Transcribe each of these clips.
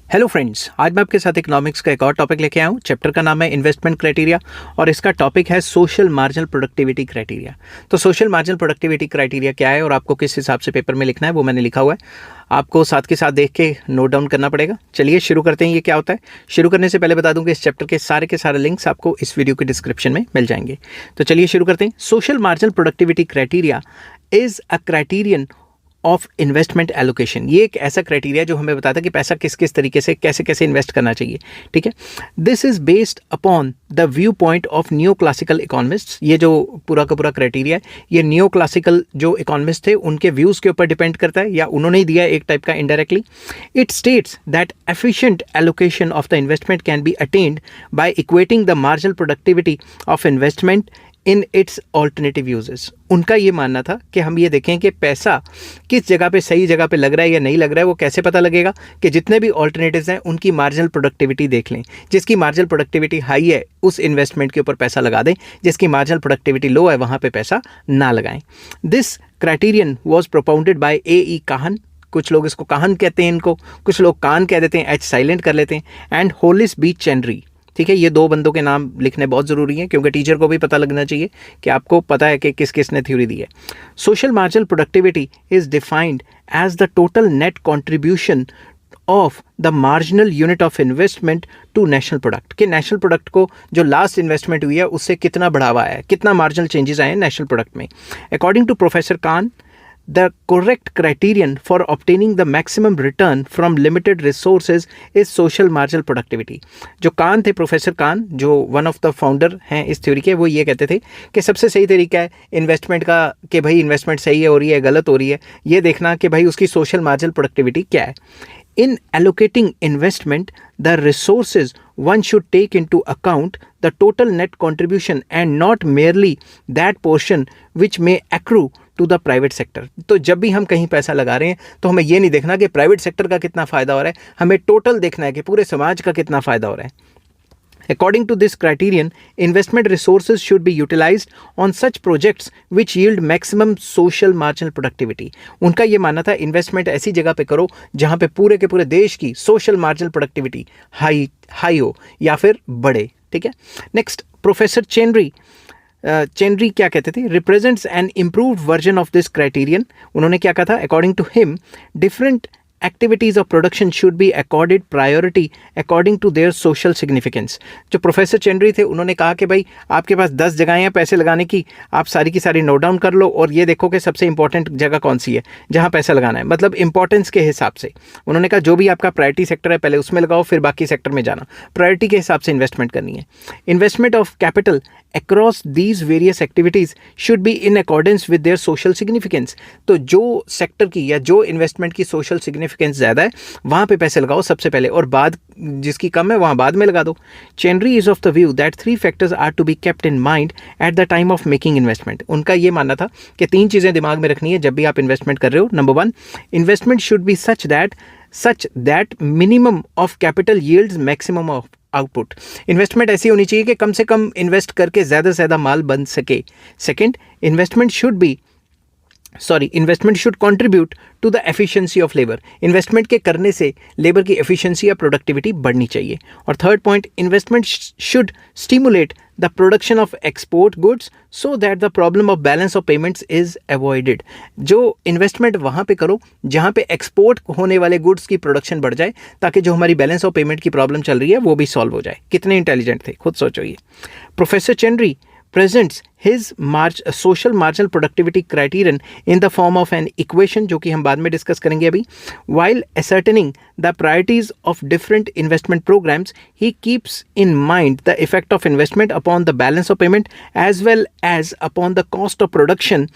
Hello friends, आज मैं आपके साथ इकोनॉमिक्स का एक और टॉपिक लेके आया हूँ। चैप्टर का नाम है इन्वेस्टमेंट क्राइटेरिया और इसका टॉपिक है सोशल मार्जिनल प्रोडक्टिविटी क्राइटेरिया। तो सोशल मार्जिनल प्रोडक्टिविटी क्राइटेरिया क्या है और आपको किस हिसाब से पेपर में लिखना है वो मैंने लिखा हुआ है, आपको साथ के साथ देख के नोट डाउन करना पड़ेगा। चलिए शुरू करते हैं। ये क्या होता है, शुरू करने से पहले बता दूं कि इस चैप्टर के सारे लिंक्स आपको इस वीडियो के डिस्क्रिप्शन में मिल जाएंगे। तो चलिए शुरू करते हैं। Social marginal productivity criteria is a criterion of investment allocation. ये एक ऐसा क्राइटेरिया जो हमें बताता है कि पैसा किस किस तरीके से कैसे कैसे इन्वेस्ट करना चाहिए। ठीक है, this is based upon the view point of new classical economists. ये जो पूरा का पूरा क्राइटेरिया है ये न्यू क्लासिकल जो इकोनॉमिस्ट थे उनके व्यूज़ के ऊपर डिपेंड करता है, या उन्होंने ही दिया एक टाइप का indirectly. It states that efficient allocation of the investment can be attend bye equating the marginal productivity of investment in its alternative uses. उनका ये मानना था कि हम ये देखें कि पैसा किस जगह पे सही जगह पे लग रहा है या नहीं लग रहा है। वो कैसे पता लगेगा कि जितने भी ऑल्टरनेटिव्स हैं उनकी मार्जिनल प्रोडक्टिविटी देख लें। जिसकी मार्जिनल प्रोडक्टिविटी हाई है उस इन्वेस्टमेंट के ऊपर पैसा लगा दें, जिसकी मार्जिनल प्रोडक्टिविटी लो है वहाँ पे पैसा ना लगाएं। This criterion was propounded by A Kahn. कुछ लोग इसको काहन कहते हैं, इनको कुछ लोग कान कह देते हैं, एच साइलेंट कर लेते हैं। And Hollis B Chenery. ठीक है, ये दो बंदों के नाम लिखने बहुत ज़रूरी है क्योंकि टीचर को भी पता लगना चाहिए कि आपको पता है कि किस किस ने थ्योरी दी है। Social marginal productivity is defined as the total net contribution of the marginal unit of investment to national product. कि नेशनल प्रोडक्ट को जो लास्ट इन्वेस्टमेंट हुई है उससे कितना बढ़ावा आया है, कितना मार्जिनल चेंजेस आए हैं नेशनल प्रोडक्ट में। According to professor Kahn, the correct criterion for obtaining the maximum return from limited resources is social marginal productivity। जो कान थे, प्रोफेसर कान, जो वन ऑफ द फाउंडर हैं इस थ्योरी के, वो ये कहते थे कि सबसे सही तरीका है इन्वेस्टमेंट का कि भाई इन्वेस्टमेंट सही है हो रही है गलत हो रही है, ये देखना कि भाई उसकी सोशल मार्जिनल प्रोडक्टिविटी क्या है। In allocating investment, the resources one should take into account the total net contribution and not merely that portion which may accrue to the private sector। तो जब भी हम कहीं पैसा लगा रहे हैं तो हमें ये नहीं देखना कि प्राइवेट सेक्टर का कितना फ़ायदा हो रहा है, हमें टोटल देखना है कि पूरे समाज का कितना फ़ायदा हो रहा है। According to this criterion, investment resources should be utilized on such projects which yield maximum social marginal productivity। उनका ये मानना था इन्वेस्टमेंट ऐसी जगह पे करो जहाँ पे पूरे के पूरे देश की सोशल मार्जिनल प्रोडक्टिविटी हाई हो या फिर बढ़े। ठीक है, नेक्स्ट प्रोफेसर चेनरी क्या कहते थे, represents an improved version of this criterion. उन्होंने क्या कहा था, according to him different activities of production should be accorded priority according to their social significance। जो प्रोफेसर चेनरी थे उन्होंने कहा कि भाई आपके पास 10 जगहें हैं पैसे लगाने की, आप सारी की सारी नोट डाउन कर लो और ये देखो कि सबसे इंपॉर्टेंट जगह कौन सी है जहां पैसा लगाना है, मतलब इंपॉर्टेंस के हिसाब से। उन्होंने कहा जो भी आपका प्रायोरिटी सेक्टर है पहले उसमें लगाओ, फिर बाकी सेक्टर में जाना। प्रायोरिटी के हिसाब से इन्वेस्टमेंट करनी है। Investment of capital across these various activities should be in accordance with their social significance। तो जो सेक्टर की या जो इन्वेस्टमेंट की सोशल सिग्निफिकेंस ज़्यादा है वहाँ पे पैसे लगाओ सबसे पहले, और बाद जिसकी कम है वहाँ बाद में लगा दो। Chenery is of the view that 3 factors are to be kept in mind at the time of making investment. उनका ये मानना था कि 3 चीज़ें दिमाग में रखनी है जब भी आप इन्वेस्टमेंट कर रहे हो। Number 1, investment should be such that minimum of capital yields maximum of output. Investment ऐसी होनी चाहिए कि कम से कम इन्वेस्ट करके ज़्यादा से ज़्यादा माल बन सके। Second, investment should contribute to the efficiency of labour. Investment के करने से लेबर की एफिशिएंसी या प्रोडक्टिविटी बढ़नी चाहिए। और third point, investment should stimulate the production of export goods so that the problem of balance of payments is avoided. जो investment वहाँ पे करो जहाँ पे एक्सपोर्ट होने वाले गुड्स की प्रोडक्शन बढ़ जाए ताकि जो हमारी बैलेंस ऑफ पेमेंट की प्रॉब्लम चल रही है वो भी सॉल्व हो जाए। कितने इंटेलिजेंट थे, खुद सोचो। ये professor चेनरी presents his social marginal productivity criterion in the form of an equation जो कि हम बाद में डिस्कस करेंगे अभी। While ascertaining the priorities of different investment programs, he keeps in mind the effect of investment upon the balance of payment as well as upon the cost of production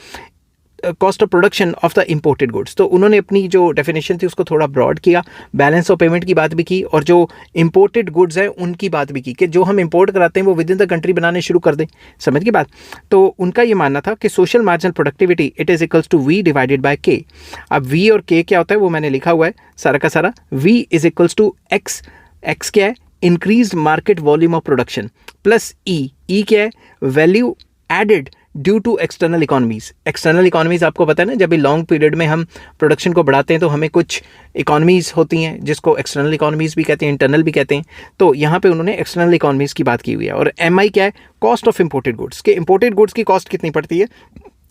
of the imported goods. तो उन्होंने अपनी जो definition थी उसको थोड़ा broad किया, balance of payment की बात भी की और जो इम्पोर्टेड गुड्स हैं उनकी बात भी की कि जो हम इंपोर्ट कराते हैं वो विद इन द कंट्री बनाने शुरू कर दें। समझ की बात। तो उनका ये मानना था कि social marginal productivity it is equals to V divided by K. अब वी और के क्या होता है वो मैंने लिखा हुआ है सारा का सारा। V is equals to X, X क्या है, increase market volume of production, plus E क्या है, value added due to external economies. External economies आपको पता है ना, जब भी लॉन्ग पीरियड में हम प्रोडक्शन को बढ़ाते हैं तो हमें कुछ इकोनॉमीज होती हैं जिसको एक्सटर्नल इकोनॉमीज भी कहते हैं, इंटरनल भी कहते हैं। तो यहाँ पे उन्होंने एक्सटर्नल इकोनॉमीज की बात की हुई है। और MI क्या है? कॉस्ट ऑफ इंपोर्टेड गुड्स, के इंपोर्टेड गुड्स की कॉस्ट कितनी पड़ती है,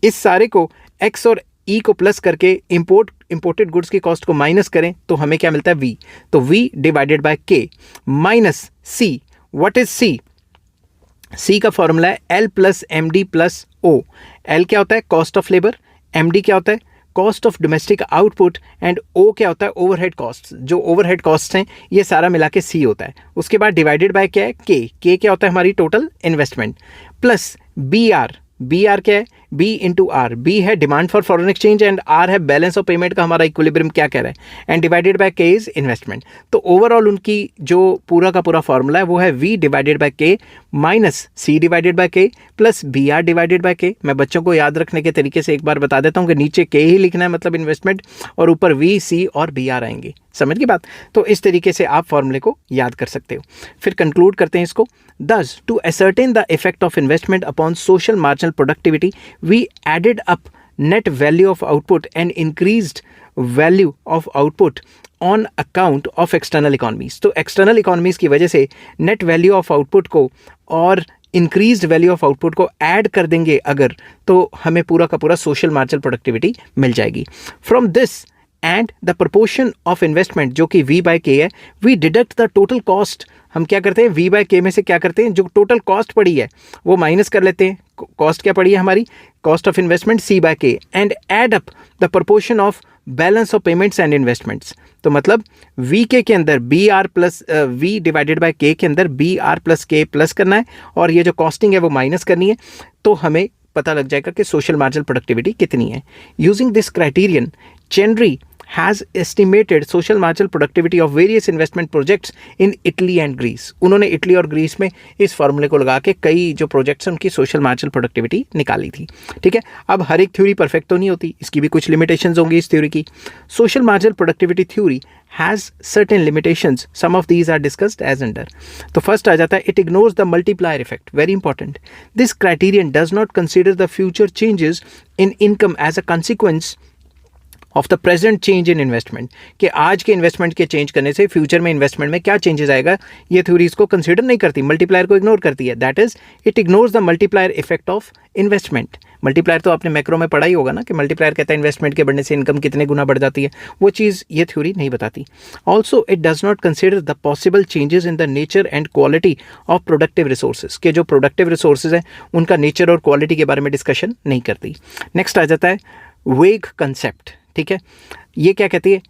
इस सारे को X और E को प्लस करके इंपोर्टेड गुड्स की कॉस्ट को माइनस करें तो हमें क्या मिलता है? V। तो V divided by K minus C। What is C? C का फॉर्मूला है L plus MD plus O। L क्या होता है? Cost of labour. MD क्या होता है? Cost of domestic output. And O क्या होता है? Overhead cost. जो ओवरहेड कॉस्ट हैं ये सारा मिला के C होता है। उसके बाद डिवाइडेड बाय क्या है? K क्या होता है? हमारी टोटल इन्वेस्टमेंट। प्लस BR क्या है? B into R. B है demand for foreign exchange and R है बैलेंस ऑफ पेमेंट का हमारा इक्विलिब्रियम क्या कह रहा है, and divided by K is investment. तो ओवरऑल उनकी जो पूरा का पूरा फॉर्मूला है वो है V divided by K minus C divided by K plus BR divided by K। मैं बच्चों को याद रखने के तरीके से एक बार बता देता हूँ कि नीचे K ही लिखना है, मतलब इन्वेस्टमेंट, और ऊपर V, C और BR आएंगे। समझ की बात? तो इस तरीके से आप फॉर्मूले को याद कर सकते हो। फिर कंक्लूड करते हैं इसको। Thus, to ascertain the effect of investment upon social marginal productivity, we added up net value of output and increased value of output on account of external economies। तो external economies की वजह से net value of output को और increased value of output को add कर देंगे अगर, तो हमें पूरा का पूरा सोशल मार्जिनल प्रोडक्टिविटी मिल जाएगी। From this and the proportion of investment जो कि V बाय K है, we deduct the total cost. हम क्या करते हैं? V बाय K में से क्या करते हैं? जो टोटल कॉस्ट पड़ी है वो माइनस कर लेते हैं। कॉस्ट क्या पड़ी है हमारी? Cost of investment C by K and add up the proportion of balance of payments and investments. तो मतलब VK के अंदर BR plus V divided by K के अंदर BR प्लस K प्लस करना है और ये जो कॉस्टिंग है वो माइनस करनी है, तो हमें पता लग जाएगा कि सोशल मार्जिनल प्रोडक्टिविटी कितनी है। Using this criterion, Chenery has estimated social marginal productivity of various investment projects in Italy and Greece। उन्होंने इटली और ग्रीस में इस फॉर्मूले को लगा के कई जो प्रोजेक्ट्स हैं उनकी सोशल मार्जिनल प्रोडक्टिविटी निकाली थी। ठीक है, अब हर एक थ्योरी परफेक्ट तो नहीं होती, इसकी भी कुछ लिमिटेशंस होंगी इस थ्योरी की। Social marginal productivity theory has certain limitations, some of these are discussed as under। तो फर्स्ट आ जाता है, it ignores the multiplier effect, very important। This criterion does not consider the future changes in income as a consequence of the present change in investment, कि आज के investment के change करने से future में इन्वेस्टमेंट में क्या चेंजेस आएगा, ये थ्योरी इसको कंसीडर नहीं करती, मल्टीप्लायर को इग्नोर करती है। That is it ignores the multiplier effect of investment. Multiplier तो आपने मैक्रो में पढ़ा ही होगा ना, कि मल्टीप्लायर कहता है इन्वेस्टमेंट के बढ़ने से इनकम कितने गुना बढ़ जाती है, वो चीज़ ये थ्योरी नहीं बताती। Also it does not consider the possible changes in the nature and quality of productive resources, के जो प्रोडक्टिव रिसोर्सेज हैं उनका नेचर और क्वालिटी के बारे में डिस्कशन नहीं करती। नेक्स्ट आ जाता है वेग कंसेप्ट। ठीक है, ये क्या कहती है?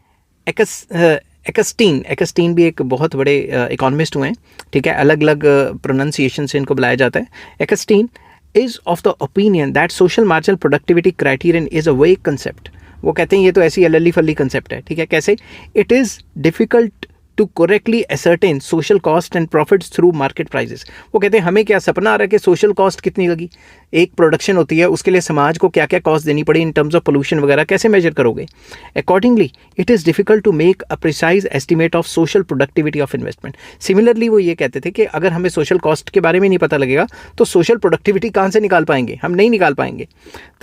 एकस्टीन भी एक बहुत बड़े इकोनॉमिस्ट हुए हैं। ठीक है, अलग अलग प्रोनाउंसिएशन से इनको बुलाया जाता है। Eckstein is of the opinion that social marginal productivity criterion is a vague concept. वो कहते हैं ये तो ऐसी अल्ली फल्ली कंसेप्ट है। ठीक है, कैसे? It is difficult to correctly ascertain social cost and profits through market prices. वो कहते हैं हमें क्या सपना आ रहा है कि सोशल कॉस्ट कितनी लगी, एक प्रोडक्शन होती है उसके लिए समाज को क्या क्या कॉस्ट देनी पड़ी इन टर्म्स ऑफ पोल्यूशन वगैरह, कैसे मेजर करोगे? Accordingly it is difficult to make a precise estimate of social productivity of investment. Similarly वो ये कहते थे कि अगर हमें सोशल कॉस्ट के बारे में नहीं पता लगेगा तो सोशल प्रोडक्टिविटी कहाँ से निकाल पाएंगे? हम नहीं निकाल पाएंगे।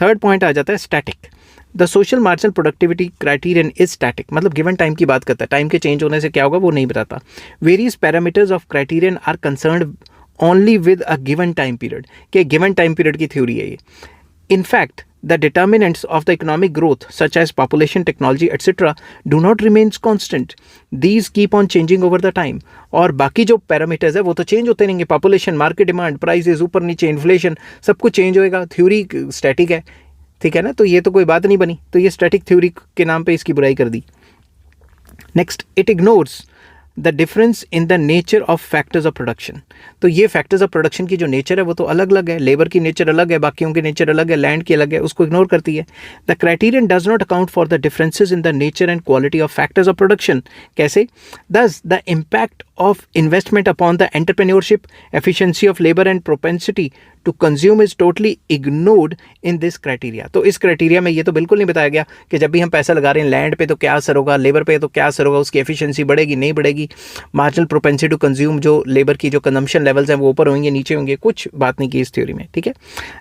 थर्ड पॉइंट आ जाता है static. The social marginal productivity criterion is static, मतलब गिवन टाइम की बात करता है, टाइम के चेंज होने से क्या होगा वो नहीं बताता। Various parameters of criterion are concerned only with a given time period, के गिवन टाइम पीरियड की थ्योरी है ये। In fact, the determinants of the economic growth, such as population, technology, etc., do not remain constant. These keep on changing over the time. और बाकी जो parameters है वो तो चेंज होते रहेंगे, पॉपुलेशन, मार्केट डिमांड, प्राइसेस, ऊपर नीचे, इन्फ्लेशन, सब कुछ चेंज होएगा। थ्योरी स्टैटिक है, ठीक है ना, तो ये तो कोई बात नहीं बनी, तो ये स्टैटिक थ्योरी के नाम पे इसकी बुराई कर दी। Next, it ignores the difference in the nature of factors of production. तो ये फैक्टर्स ऑफ प्रोडक्शन की जो नेचर है वो तो अलग अलग है, लेबर की नेचर अलग है, बाकियों की नेचर अलग है, लैंड की अलग है, उसको इग्नोर करती है। The criterion does not account for the differences in the nature and quality of factors of production. कैसे? दस the impact of investment upon the entrepreneurship, efficiency of labor and propensity to consume is totally ignored in this criteria. तो इस criteria में ये तो बिल्कुल नहीं बताया गया कि जब भी हम पैसा लगा रहे हैं लैंड पे तो क्या असर होगा, लेबर पे तो क्या असर होगा, उसकी एफिशिएंसी बढ़ेगी नहीं बढ़ेगी, मार्जिनल प्रोपेंसिटी टू कंज्यूम जो लेबर की जो कंजम्पशन लेवल्स हैं वो ऊपर होंगे नीचे होंगे, कुछ बात नहीं की इस थ्योरी में, ठीक है।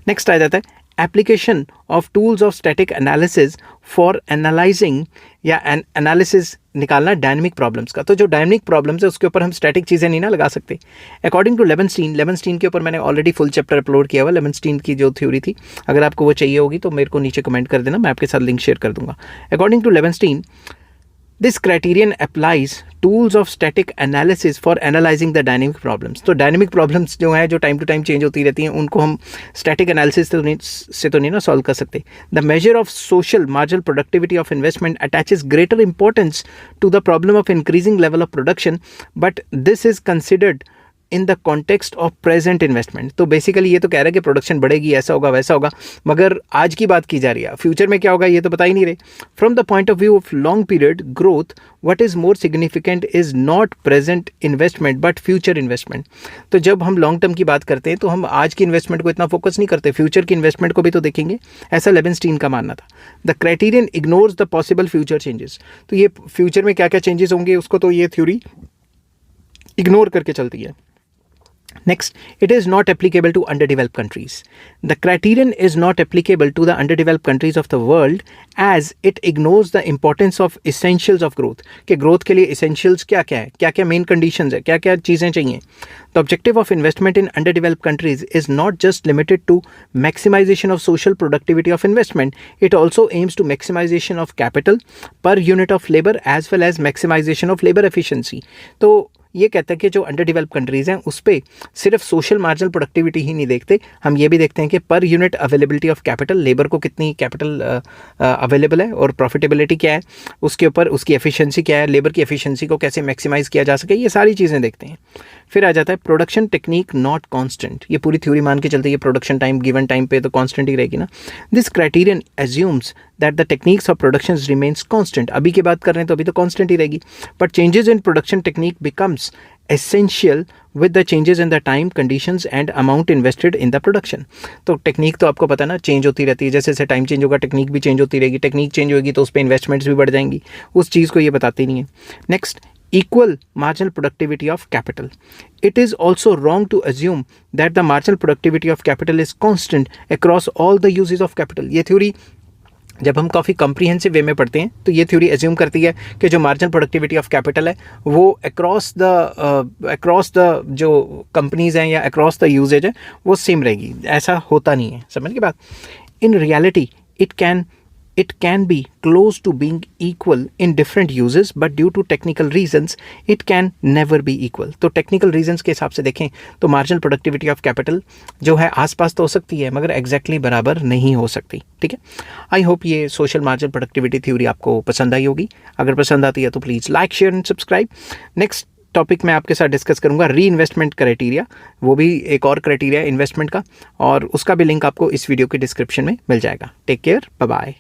नेक्स्ट आ जाता है application of tools of static analysis for analysing या एनालिसिस निकालना डायनेमिक प्रॉब्लम्स का। तो जो डायनेमिक प्रॉब्लम्स है उसके ऊपर हम स्टैटिक चीज़ें नहीं ना लगा सकते। अकॉर्डिंग टू लेवेंस्टीन के ऊपर मैंने ऑलरेडी फुल चैप्टर अपलोड किया हुआ, लेवेंस्टीन की जो थ्योरी थी, अगर आपको वो चाहिए होगी तो मेरे को नीचे कमेंट कर देना, मैं आपके साथ लिंक शेयर कर दूंगा। According to Leibenstein, this criterion applies tools of static analysis for analysing the dynamic problems. तो डायनेमिक प्रॉब्लम्स जो हैं जो टाइम टू टाइम चेंज होती रहती हैं उनको हम स्टैटिक एनालिसिस से तो नहीं ना सॉल्व कर सकते। The measure of social marginal productivity of investment attaches greater importance to the problem of increasing level of production, but this is considered in the context of present investment. तो basically ये तो कह रहा है कि production बढ़ेगी, ऐसा होगा वैसा होगा, मगर आज की बात की जा रही है, फ्यूचर में क्या होगा ये तो बता ही नहीं रहे। From the point of view of long period growth, what is more significant is not present investment but future investment. तो जब हम लॉन्ग टर्म की बात करते हैं तो हम आज की इन्वेस्टमेंट को इतना फोकस नहीं करते, फ्यूचर की इन्वेस्टमेंट को भी तो देखेंगे, ऐसा लेवेंस्टीन का मानना था। The criterion ignores the possible future changes. तो ये फ्यूचर में क्या क्या चेंजेस होंगे उसको तो ये थ्योरी इग्नोर करके चलती है। Next, it is not applicable to underdeveloped countries. The criterion is not applicable to the underdeveloped countries of the world as it ignores the importance of essentials of growth. कि growth के लिए essentials क्या क्या है, क्या क्या main conditions है, क्या क्या चीज़ें चाहिए। The objective of investment in underdeveloped countries is not just limited to maximization of social productivity of investment. It also aims to maximization of capital per unit of labor as well as maximization of labor efficiency. तो ये कहता है कि जो under develop countries हैं उस पर सिर्फ सोशल मार्जिनल प्रोडक्टिविटी ही नहीं देखते, हम ये भी देखते हैं कि per unit availability of capital, labour को कितनी कैपिटल अवेलेबल है और प्रॉफिटेबिलिटी क्या है, उसके ऊपर उसकी एफिशिएंसी क्या है, लेबर की एफिशिएंसी को कैसे मैक्सिमाइज़ किया जा सके, ये सारी चीज़ें देखते हैं। फिर आ जाता है प्रोडक्शन टेक्निक नॉट कांस्टेंट। ये पूरी थ्योरी मान के चलते, ये प्रोडक्शन टाइम गिवन टाइम पे तो कांस्टेंट ही रहेगी ना। This criterion assumes that the techniques of production remains constant. अभी की बात कर रहे हैं तो अभी तो कांस्टेंट ही रहेगी, but changes in production technique becomes essential with the changes in the time conditions and amount invested in the production। तो टेक्निक तो आपको पता है ना चेंज होती रहती है, जैसे जैसे टाइम चेंज होगा टेक्निक भी चेंज होती रहेगी, टेक्निक चेंज होगी तो उस पर इन्वेस्टमेंट्स भी बढ़ जाएंगी, उस चीज़ को ये बताते नहीं है। Next, equal marginal productivity of capital. It is also wrong to assume that the marginal productivity of capital is constant across all the uses of capital। ये थ्योरी जब हम काफ़ी कॉम्प्रीहेंसिव वे में पढ़ते हैं तो ये थ्योरी एज्यूम करती है कि जो मार्जिनल प्रोडक्टिविटी ऑफ कैपिटल है वो अक्रॉस द जो कंपनीज़ हैं या अक्रॉस द यूजेज है वो सेम रहेगी। ऐसा होता नहीं है, समझ के बात। In reality it can be close to being equal in different uses, but due to technical reasons it can never be equal। तो technical reasons के हिसाब से देखें तो marginal productivity of capital जो है आसपास तो हो सकती है मगर exactly बराबर नहीं हो सकती, ठीक है। आई होप ये social marginal productivity theory आपको पसंद आई होगी। अगर पसंद आती है तो please like share and subscribe. Next topic मैं आपके साथ डिस्कस करूंगा री इन्वेस्टमेंट क्राइटेरिया, वो भी एक और क्राइटेरिया है इन्वेस्टमेंट का, और उसका भी लिंक आपको इस वीडियो के डिस्क्रिप्शन में मिल जाएगा। Take care, bye bye.